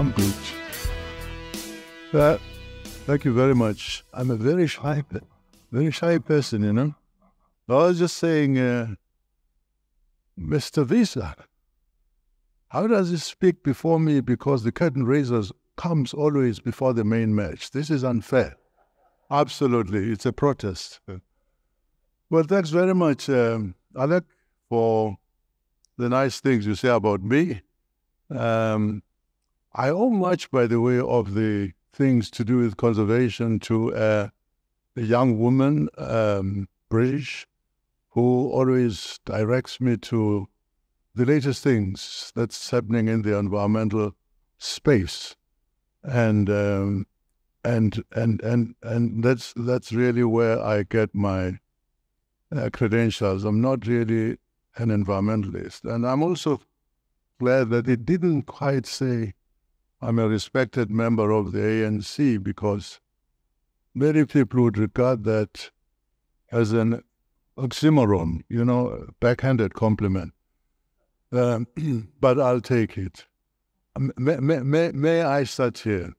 I'm good. Thank you very much. I'm a very shy person, you know. I was just saying, Mr. Visa, how does he speak before me? Because the curtain raisers comes always before the main match. This is unfair. Absolutely, it's a protest. Well, thanks very much, Alec, for the nice things you say about me. I owe much, by the way, of the things to do with conservation to a young woman, British, who always directs me to the latest things that's happening in the environmental space, and that's really where I get my credentials. I'm not really an environmentalist, and I'm also glad that it didn't quite say I'm a respected member of the ANC, because many people would regard that as an oxymoron, you know, a backhanded compliment. But I'll take it. May I start here?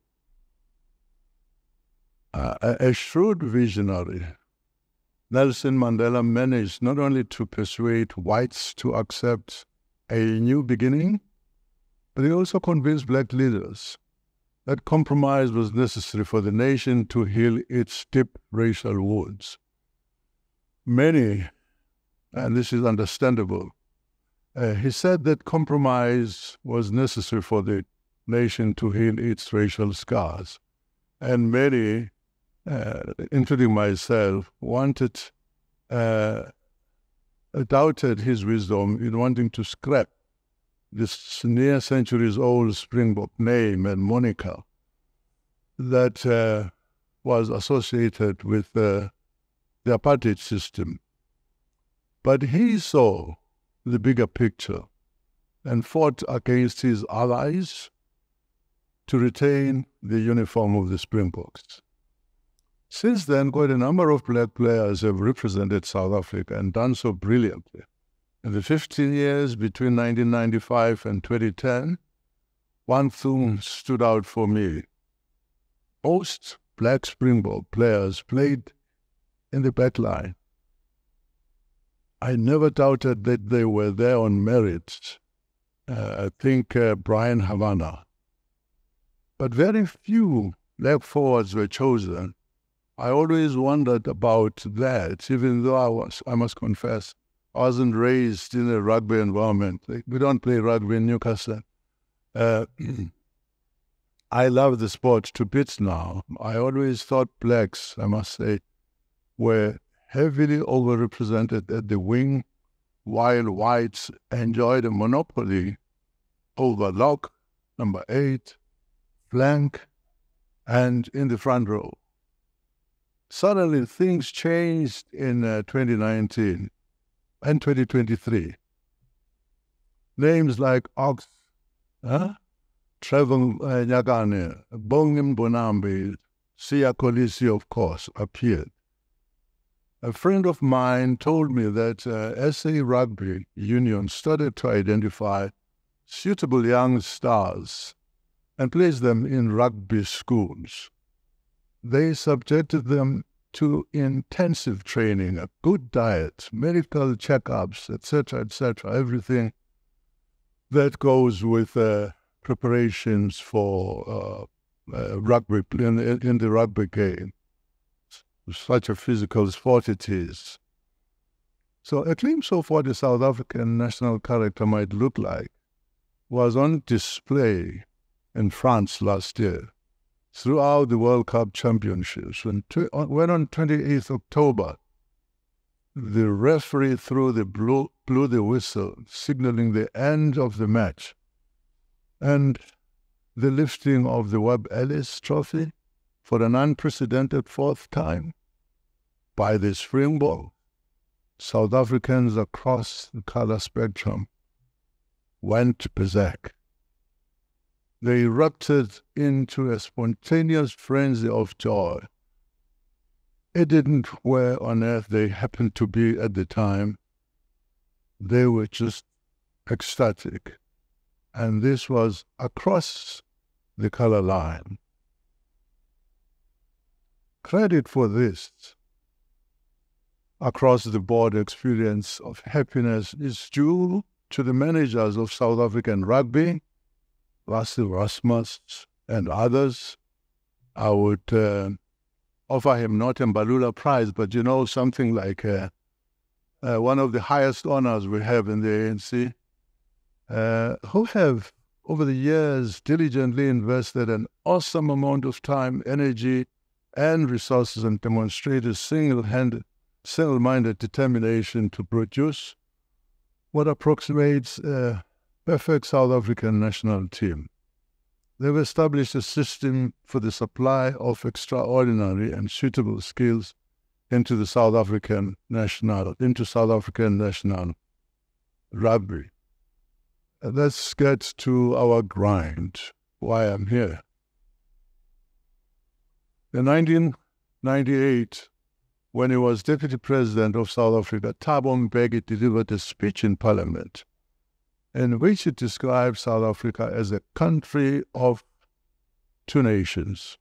A shrewd visionary, Nelson Mandela managed not only to persuade whites to accept a new beginning, but he also convinced black leaders that compromise was necessary for the nation to heal its deep racial wounds. Many, and this is understandable, he said that compromise was necessary for the nation to heal its racial scars. And many, including myself, doubted his wisdom in wanting to scrap this near centuries-old Springbok name and moniker that was associated with the apartheid system. But he saw the bigger picture and fought against his allies to retain the uniform of the Springboks. Since then, quite a number of black players have represented South Africa and done so brilliantly. In the 15 years between 1995 and 2010, one thing stood out for me. Most black Springbok players played in the back line. I never doubted that they were there on merit. I think Brian Havana. But very few black forwards were chosen. I always wondered about that, even though I must confess, I wasn't raised in a rugby environment. We don't play rugby in Newcastle. I love the sport to bits now. I always thought blacks, I must say, were heavily overrepresented at the wing, while whites enjoyed a monopoly over lock, number 8, flank, and in the front row. Suddenly, things changed in 2019 and 2023. Names like Ox, Trevor Nyagane, Bongim Bonambi, Siya Kolisi, of course, appeared. A friend of mine told me that SA Rugby Union started to identify suitable young stars and place them in rugby schools. They subjected them to intensive training, a good diet, medical checkups, etc., everything that goes with preparations for rugby in the rugby game. Such a physical sport it is. So a glimpse of what the South African national character might look like was on display in France last year throughout the World Cup Championships. When on 28th October, the referee blew the whistle, signaling the end of the match, and the lifting of the Webb Ellis Trophy for an unprecedented 4th time by the Springbok. South Africans across the color spectrum went berserk. They erupted into a spontaneous frenzy of joy. It didn't where on earth they happened to be at the time. They were just ecstatic. And this was across the color line. Credit for this across-the-board experience of happiness is due to the managers of South African rugby, Vasil Rasmus and others. I would offer him not a Mbalula Prize, but something like one of the highest honors we have in the ANC, who have over the years diligently invested an awesome amount of time, energy, and resources and demonstrated single-minded determination to produce what approximates a perfect South African national team. They've established a system for the supply of extraordinary and suitable skills into South African national rugby. Let's get to our grind, why I'm here. In 1998, when he was Deputy President of South Africa, Thabo Mbeki delivered a speech in Parliament in which he described South Africa as a country of two nations.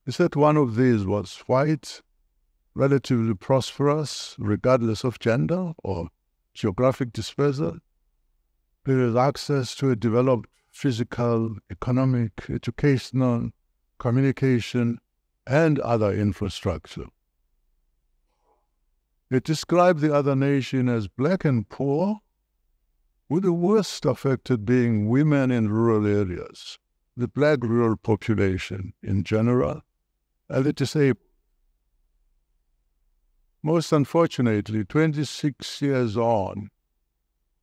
He said one of these was white, relatively prosperous, regardless of gender or geographic dispersal. There is access to a developed physical, economic, educational, communication, and other infrastructure. It described the other nation as black and poor, with the worst affected being women in rural areas, the black rural population in general, and the disabled. Most unfortunately, 26 years on,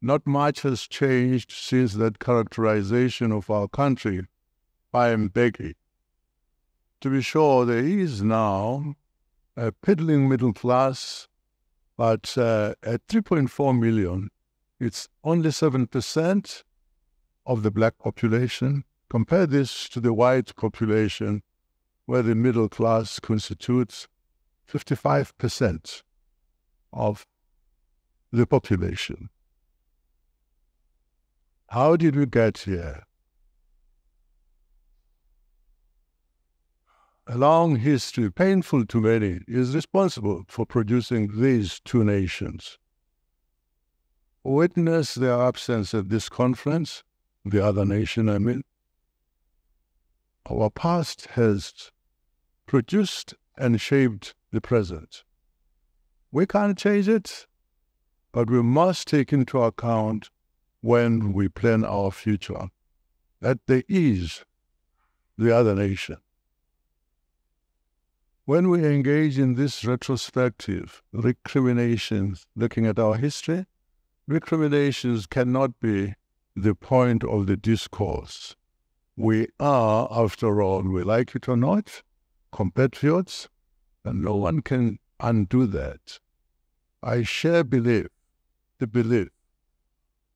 not much has changed since that characterization of our country by Mbeki. To be sure, there is now a piddling middle class, but at 3.4 million, it's only 7% of the black population. Compare this to the white population, where the middle class constitutes 55% of the population. How did we get here? A long history, painful to many, is responsible for producing these two nations. Witness their absence at this conference, the other nation I mean. Our past has produced and shaped the present. We can't change it, but we must take into account when we plan our future that there is the other nation. When we engage in this retrospective recriminations, looking at our history, recriminations cannot be the point of the discourse. We are, after all, we like it or not, compatriots, and no one can undo that. I share the belief,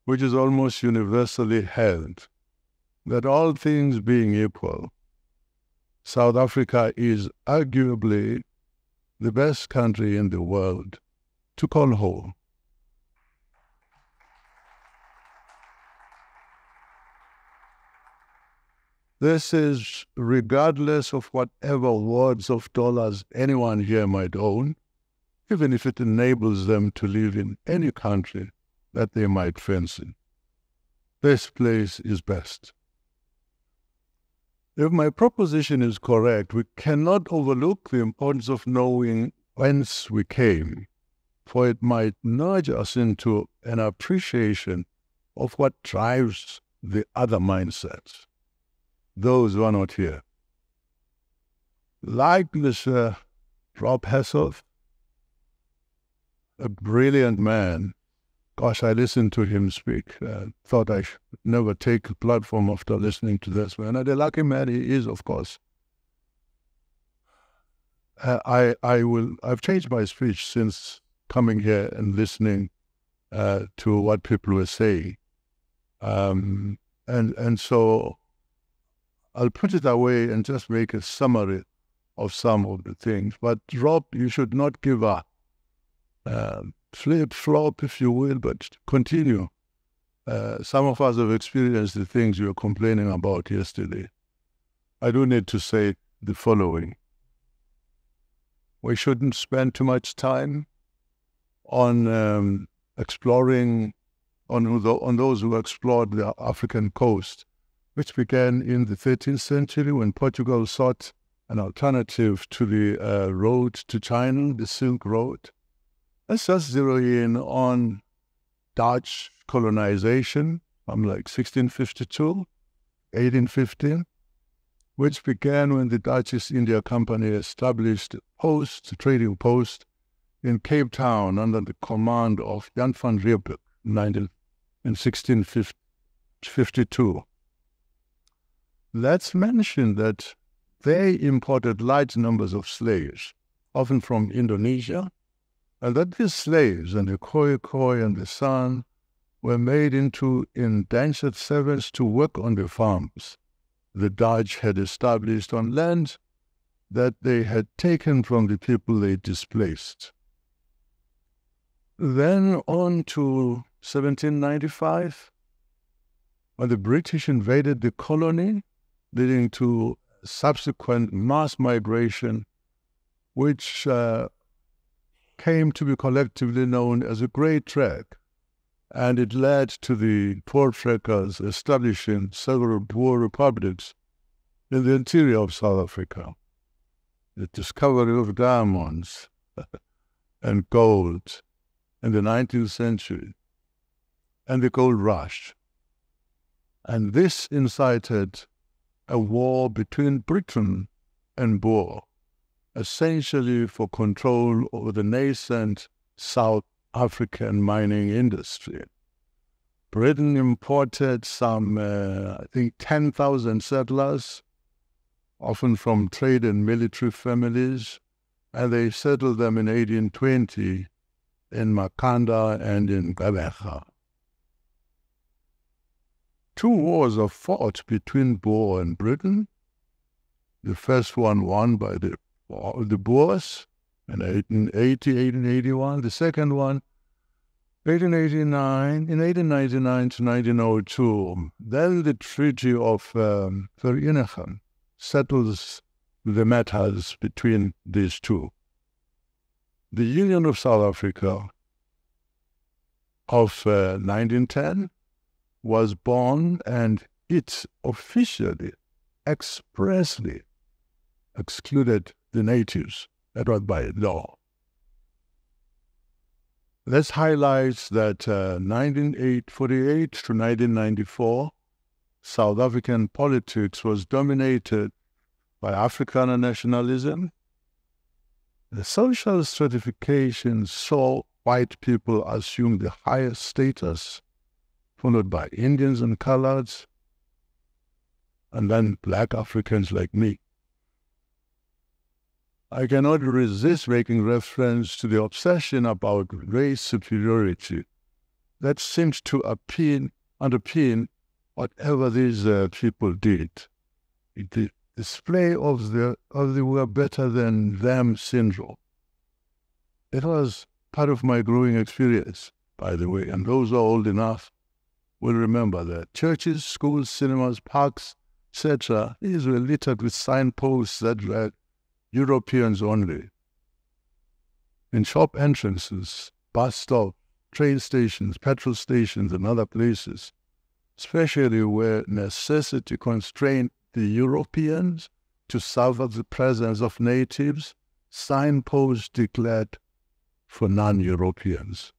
which is almost universally held, that all things being equal, South Africa is arguably the best country in the world to call home. This is regardless of whatever words of dollars anyone here might own, even if it enables them to live in any country that they might fancy. This place is best. If my proposition is correct, we cannot overlook the importance of knowing whence we came, for it might nudge us into an appreciation of what drives the other mindsets, those who are not here. Like Mr. Rob Hasselhoff, a brilliant man. Gosh, I listened to him speak. Thought I should never take a platform after listening to this man. And the lucky man he is, of course. I've changed my speech since coming here and listening to what people were saying. And so I'll put it away and just make a summary of some of the things. But Rob, you should not give up. Flip-flop, if you will, but continue Some of us have experienced the things you were complaining about yesterday. I do need to say the following. We shouldn't spend too much time on exploring, on those who explored the African coast, which began in the 13th century when Portugal sought an alternative to the road to China, the Silk Road. Let's just zero in on Dutch colonization from like 1652, 1815, which began when the Dutch East India Company established a trading post in Cape Town under the command of Jan van Riebeeck in 1652. Let's mention that they imported large numbers of slaves, often from Indonesia, and that these slaves and the Khoi and the San were made into indentured servants to work on the farms the Dutch had established on land that they had taken from the people they displaced. Then on to 1795, when the British invaded the colony, leading to subsequent mass migration, which came to be collectively known as a Great Trek, and it led to the poor trekkers establishing several poor republics in the interior of South Africa. The discovery of diamonds and gold in the 19th century, and the gold rush. And this incited a war between Britain and Boer, essentially for control over the nascent South African mining industry. Britain imported some, 10,000 settlers, often from trade and military families, and they settled them in 1820 in Makanda and in Gqeberha. Two wars are fought between Boer and Britain. The first one won by the Boers in 1880, 1881. The second one, 1899 to 1902. Then the Treaty of Vereeniging settles the matters between these two. The Union of South Africa of 1910 was born, and it officially, expressly excluded the natives. That was by law. This highlights that 1948 to 1994, South African politics was dominated by Afrikaner nationalism. The social stratification saw white people assume the highest status, followed by Indians and coloreds, and then black Africans like me. I cannot resist making reference to the obsession about race superiority that seems to underpin whatever these people did. The display of the we're better than them syndrome. It was part of my growing experience, by the way, and those who are old enough will remember that. Churches, schools, cinemas, parks, etc., these were littered with signposts that read Europeans only. In shop entrances, bus stops, train stations, petrol stations, and other places, especially where necessity constrained the Europeans to suffer the presence of natives, signposts declared for non-Europeans.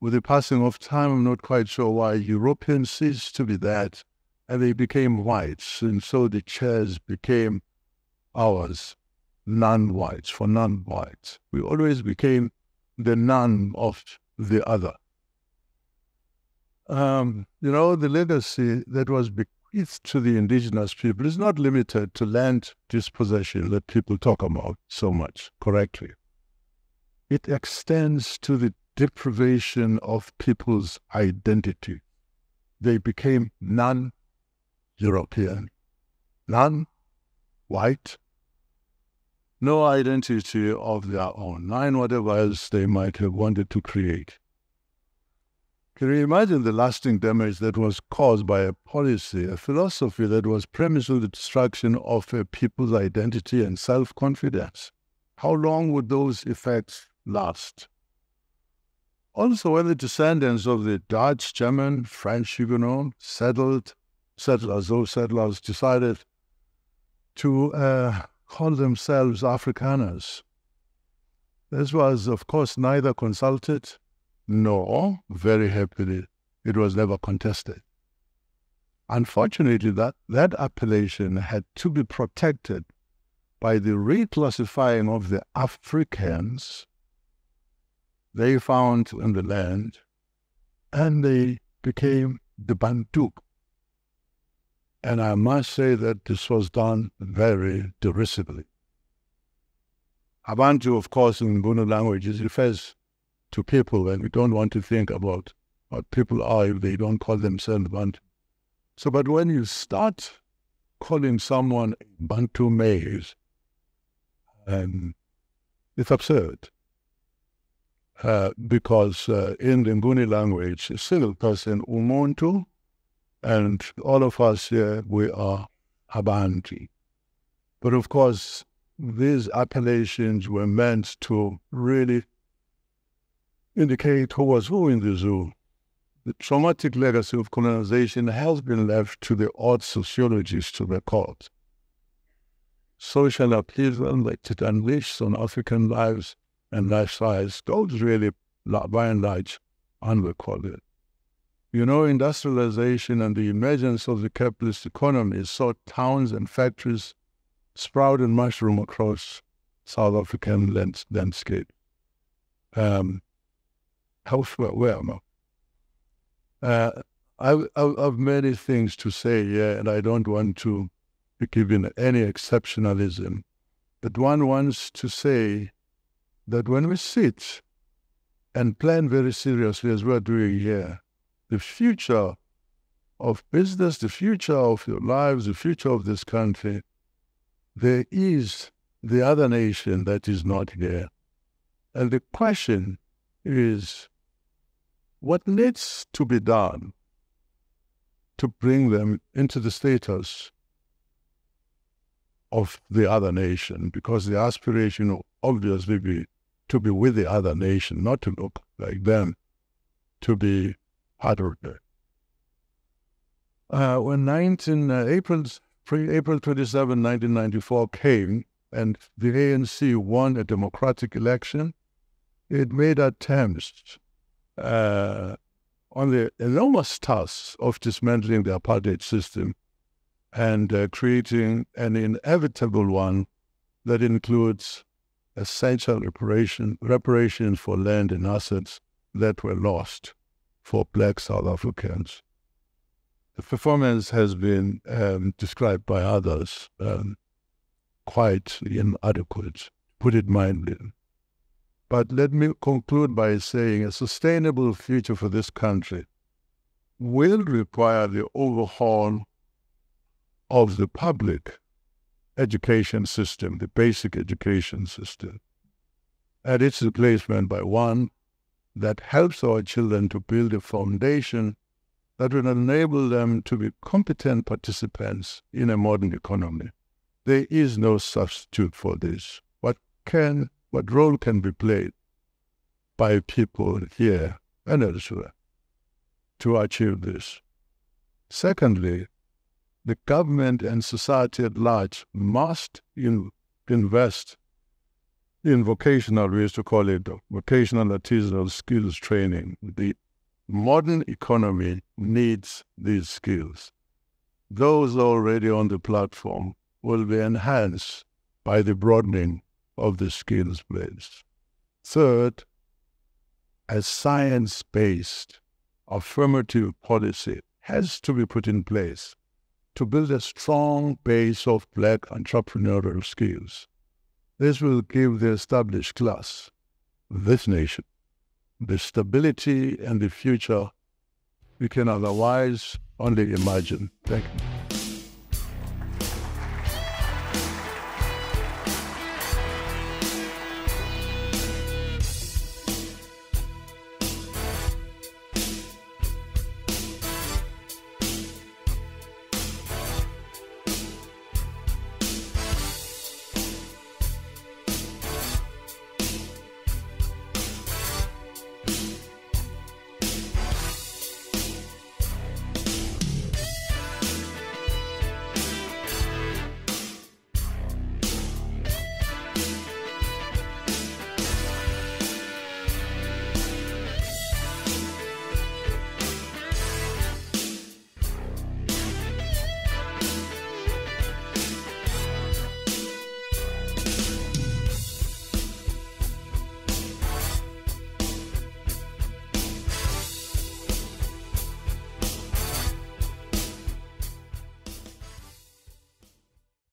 With the passing of time, I'm not quite sure why Europeans ceased to be that, and they became whites, and so the chairs became ours, non-whites, for non-whites. We always became the none of the other. The legacy that was bequeathed to the indigenous people is not limited to land dispossession that people talk about so much correctly. It extends to the deprivation of people's identity. They became non-European, non-white, no identity of their own, and whatever else they might have wanted to create. Can you imagine the lasting damage that was caused by a policy, a philosophy that was premised on the destruction of a people's identity and self-confidence? How long would those effects last? Also, when the descendants of the Dutch, German, French Huguenot settlers decided to call themselves Afrikaners, this was, of course, neither consulted nor, very happily, it was never contested. Unfortunately, that appellation had to be protected by the reclassifying of the Africans they found in the land, and they became the Bantu. And I must say that this was done very derisively. Abantu, of course, in Nguni languages refers to people, and we don't want to think about what people are if they don't call themselves Bantu. So, but when you start calling someone Bantu maize, it's absurd. Because in the Nguni language, a single person, umuntu, and all of us here, we are Abantu. But of course, these appellations were meant to really indicate who was who in the zoo. The traumatic legacy of colonization has been left to the art sociologists to record. Social upheaval that it unleashed on African lives and lifestyles goes really, by and large, unrecorded. You know, industrialization and the emergence of the capitalist economy saw towns and factories sprout and mushroom across South African landscape. I've many things to say here, and I don't want to give in any exceptionalism. But one wants to say that when we sit and plan very seriously, as we're doing here, the future of business, the future of your lives, the future of this country, there is the other nation that is not here. And the question is, what needs to be done to bring them into the status of the other nation? Because the aspiration will obviously be to be with the other nation, not to look like them, to be part of it. When April 27, 1994 came and the ANC won a democratic election, it made attempts on the enormous task of dismantling the apartheid system and creating an inevitable one that includes essential reparation for land and assets that were lost for Black South Africans. The performance has been described by others quite inadequate, put it mildly. But let me conclude by saying a sustainable future for this country will require the overhaul of the public education system, the basic education system, and its replacement by one that helps our children to build a foundation that will enable them to be competent participants in a modern economy. There is no substitute for this. What role can be played by people here and elsewhere to achieve this? Secondly, the government and society at large must invest in vocational, we used to call it vocational artisanal skills training. The modern economy needs these skills. Those already on the platform will be enhanced by the broadening of the skills base. Third, a science-based affirmative policy has to be put in place to build a strong base of Black entrepreneurial skills. This will give the established class, this nation, the stability and the future we can otherwise only imagine. Thank you.